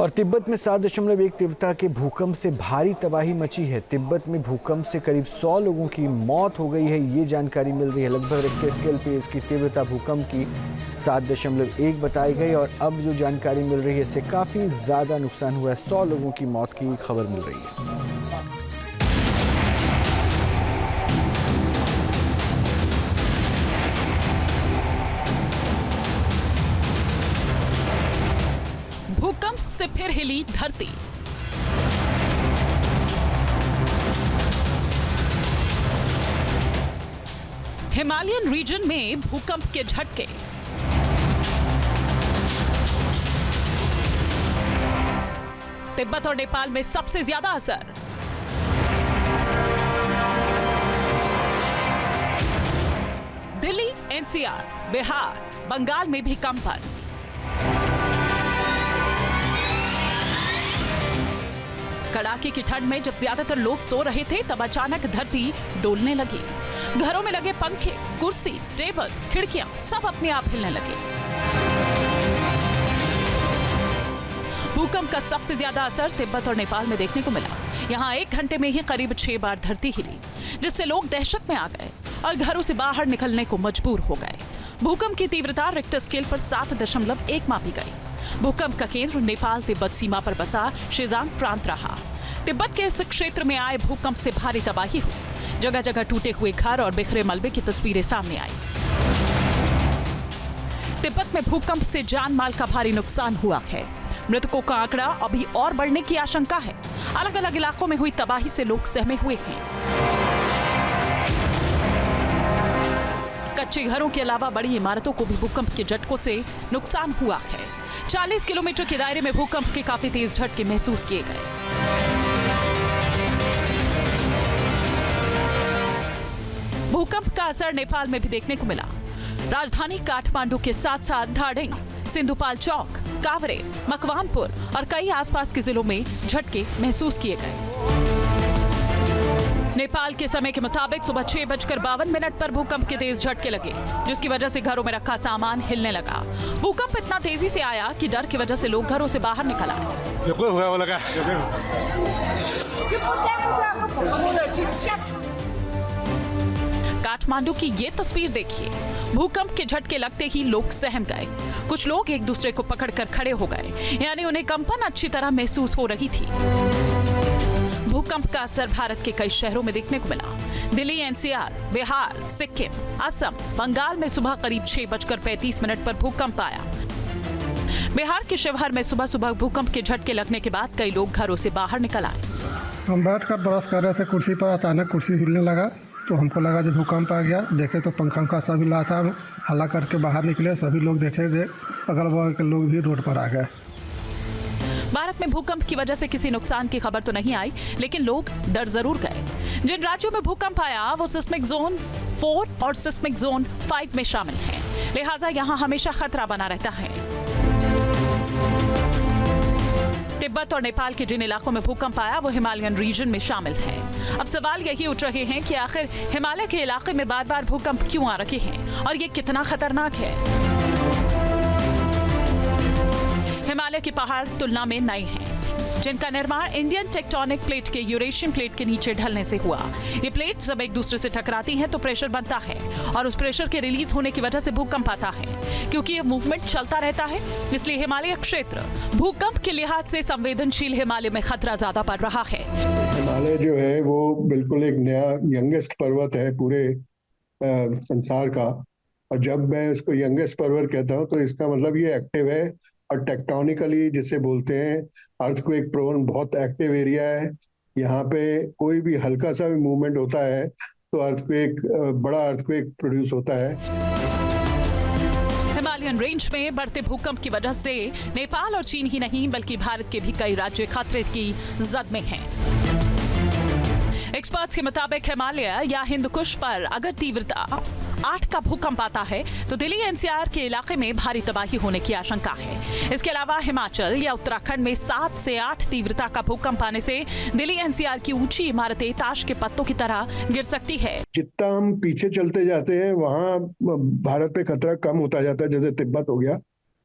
और तिब्बत में 7.1 तीव्रता के भूकंप से भारी तबाही मची है। तिब्बत में भूकंप से करीब 100 लोगों की मौत हो गई है, ये जानकारी मिल रही है। लगभग रिक्टर स्केल पे इसकी तीव्रता भूकंप की 7.1 बताई गई और अब जो जानकारी मिल रही है इससे काफ़ी ज़्यादा नुकसान हुआ है। 100 लोगों की मौत की खबर मिल रही है। भूकंप से फिर हिली धरती। हिमालयन रीजन में भूकंप के झटके। तिब्बत और नेपाल में सबसे ज्यादा असर। दिल्ली, एनसीआर, बिहार, बंगाल में भी कंपन। कड़ाके की ठंड में जब ज्यादातर लोग सो रहे थे तब अचानक धरती डोलने लगी। घरों में लगे पंखे, कुर्सी, टेबल, खिड़कियां सब अपने आप हिलने लगे। भूकंप का सबसे ज्यादा असर तिब्बत और नेपाल में देखने को मिला। यहाँ 1 घंटे में ही करीब 6 बार धरती हिली, जिससे लोग दहशत में आ गए और घरों से बाहर निकलने को मजबूर हो गए। भूकंप की तीव्रता रिक्टर स्केल पर 7.1 मापी गई। भूकंप का केंद्र नेपाल तिब्बत सीमा पर बसा शिजांग प्रांत रहा। तिब्बत के इस क्षेत्र में आए भूकंप से भारी तबाही हुई। जगह जगह टूटे हुए घर और बिखरे मलबे की तस्वीरें सामने आई। तिब्बत में भूकंप से जान माल का भारी नुकसान हुआ है। मृतकों का आंकड़ा अभी और बढ़ने की आशंका है। अलग अलग इलाकों में हुई तबाही से लोग सहमे हुए हैं। कच्चे घरों के अलावा बड़ी इमारतों को भी भूकंप के झटकों से नुकसान हुआ है। 40 किलोमीटर के दायरे में भूकंप के काफी तेज झटके महसूस किए गए। भूकंप का असर नेपाल में भी देखने को मिला। राजधानी काठमांडू के साथ साथ धादिङ, सिंधुपाल्चोक, काभ्रे, मकवानपुर और कई आसपास के जिलों में झटके महसूस किए गए। नेपाल के समय के मुताबिक सुबह 6:52 पर भूकंप के तेज झटके लगे, जिसकी वजह से घरों में रखा सामान हिलने लगा। भूकंप इतना तेजी से आया कि डर की वजह से लोग घरों से बाहर निकल आए। काठमांडू की ये तस्वीर देखिए। भूकंप के झटके लगते ही लोग सहम गए। कुछ लोग एक दूसरे को पकड़कर खड़े हो गए, यानी उन्हें कंपन अच्छी तरह महसूस हो रही थी। भूकंप का असर भारत के कई शहरों में देखने को मिला। दिल्ली, एनसीआर, बिहार, सिक्किम, असम, बंगाल में सुबह करीब 6:35 पर भूकंप आया। बिहार के शिवहर में सुबह सुबह भूकंप के झटके लगने के बाद कई लोग घरों से बाहर निकल आए। हम बैठ कर ब्रश कर रहे थे कुर्सी पर, अचानक कुर्सी हिलने लगा तो हमको लगा जो भूकंप आ गया। देखे तो पंखा सब हिला था। हल्ला करके बाहर निकले, सभी लोग देखे, अगल बगल के लोग भी रोड पर आ गए। भारत में भूकंप की वजह से किसी नुकसान की खबर तो नहीं आई, लेकिन लोग डर जरूर गए। जिन राज्यों में भूकंप आया वो सिस्मिक जोन 4 और सिस्मिक जोन 5 में शामिल हैं, लिहाजा यहाँ हमेशा खतरा बना रहता है। तिब्बत और नेपाल के जिन इलाकों में भूकंप आया वो हिमालयन रीजन में शामिल है। अब सवाल यही उठ रहे हैं कि आखिर हिमालय के इलाके में बार बार भूकंप क्यों आ रहे हैं और ये कितना खतरनाक है। हिमालय के पहाड़ तुलना में नए हैं, जिनका निर्माण इंडियन टेक्टोनिक प्लेट के यूरेशियन प्लेट के नीचे ढलने से हुआ। ये प्लेट जब एक दूसरे से टकराती हैं तो प्रेशर बनता है और उस प्रेशर के रिलीज होने की वजह से भूकंप आता है। क्योंकि ये मूवमेंट चलता रहता है, इसलिए हिमालय क्षेत्र भूकंप के लिहाज से संवेदनशील। हिमालय में खतरा ज्यादा बढ़ रहा है। हिमालय जो है वो बिल्कुल एक नया यंगेस्ट पर्वत है पूरे संसार का। और जब मैं उसको यंगेस्ट पर्वत कहता हूँ तो इसका मतलब ये एक्टिव है और टेक्टोनिकली जिसे बोलते हैं अर्थक्वेक प्रोन बहुत एक्टिव एरिया है। यहाँ पे कोई भी हल्का सा भी मूवमेंट होता है तो अर्थक्वेक, बड़ा अर्थक्वेक प्रोड्यूस होता है। हिमालयन रेंज में बढ़ते भूकंप की वजह से नेपाल और चीन ही नहीं बल्कि भारत के भी कई राज्य खतरे की जद में हैं। एक्सपर्ट्स के मुताबिक हिमालय या हिंदकुश पर अगर तीव्रता 8 का भूकंप आता है तो दिल्ली एनसीआर के इलाके में भारी तबाही होने की आशंका है। इसके अलावा हिमाचल या उत्तराखंड में 7 से 8 तीव्रता का भूकंप आने से दिल्ली एनसीआर की ऊंची इमारतें ताश के पत्तों की तरह गिर सकती है। जितना हम पीछे चलते जाते हैं वहाँ भारत पे खतरा कम होता जाता है। जैसे तिब्बत हो गया,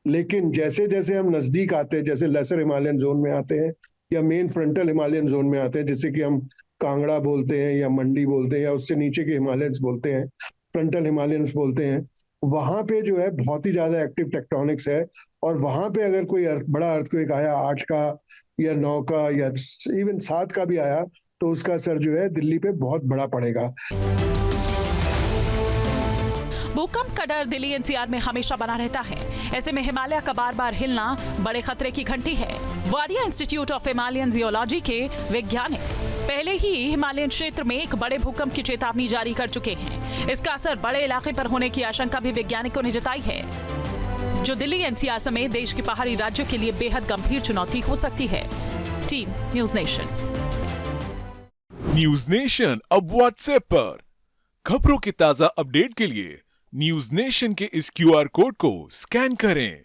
लेकिन जैसे जैसे हम नजदीक आते हैं, जैसे लेसर हिमालयन जोन में आते हैं या मेन फ्रंटल हिमालयन जोन में आते हैं, जैसे कि हम कांगड़ा बोलते हैं या मंडी बोलते हैं या उससे नीचे के हिमालयंस बोलते हैं, फ्रंटल हिमालयंस बोलते हैं, वहां पे जो है बहुत ही ज्यादा एक्टिव टेक्टोनिक्स है। और वहां पे अगर कोई बड़ा अर्थक्वेक आया 8 का या 9 का या इवन 7 का भी आया, तो उसका असर जो है दिल्ली पे बहुत बड़ा पड़ेगा। भूकंप का डर दिल्ली एनसीआर में हमेशा बना रहता है। ऐसे में हिमालय का बार बार हिलना बड़े खतरे की घंटी है। Wadia institute of Himalayan geology के वैज्ञानिक पहले ही हिमालयन क्षेत्र में एक बड़े भूकंप की चेतावनी जारी कर चुके हैं। इसका असर बड़े इलाके पर होने की आशंका भी वैज्ञानिकों ने जताई है, जो दिल्ली एनसीआर समेत देश के पहाड़ी राज्यों के लिए बेहद गंभीर चुनौती हो सकती है। Team news nation. News nation अब व्हाट्सएप पर खबरों के ताजा अपडेट के लिए न्यूज नेशन के इस क्यूआर कोड को स्कैन करें।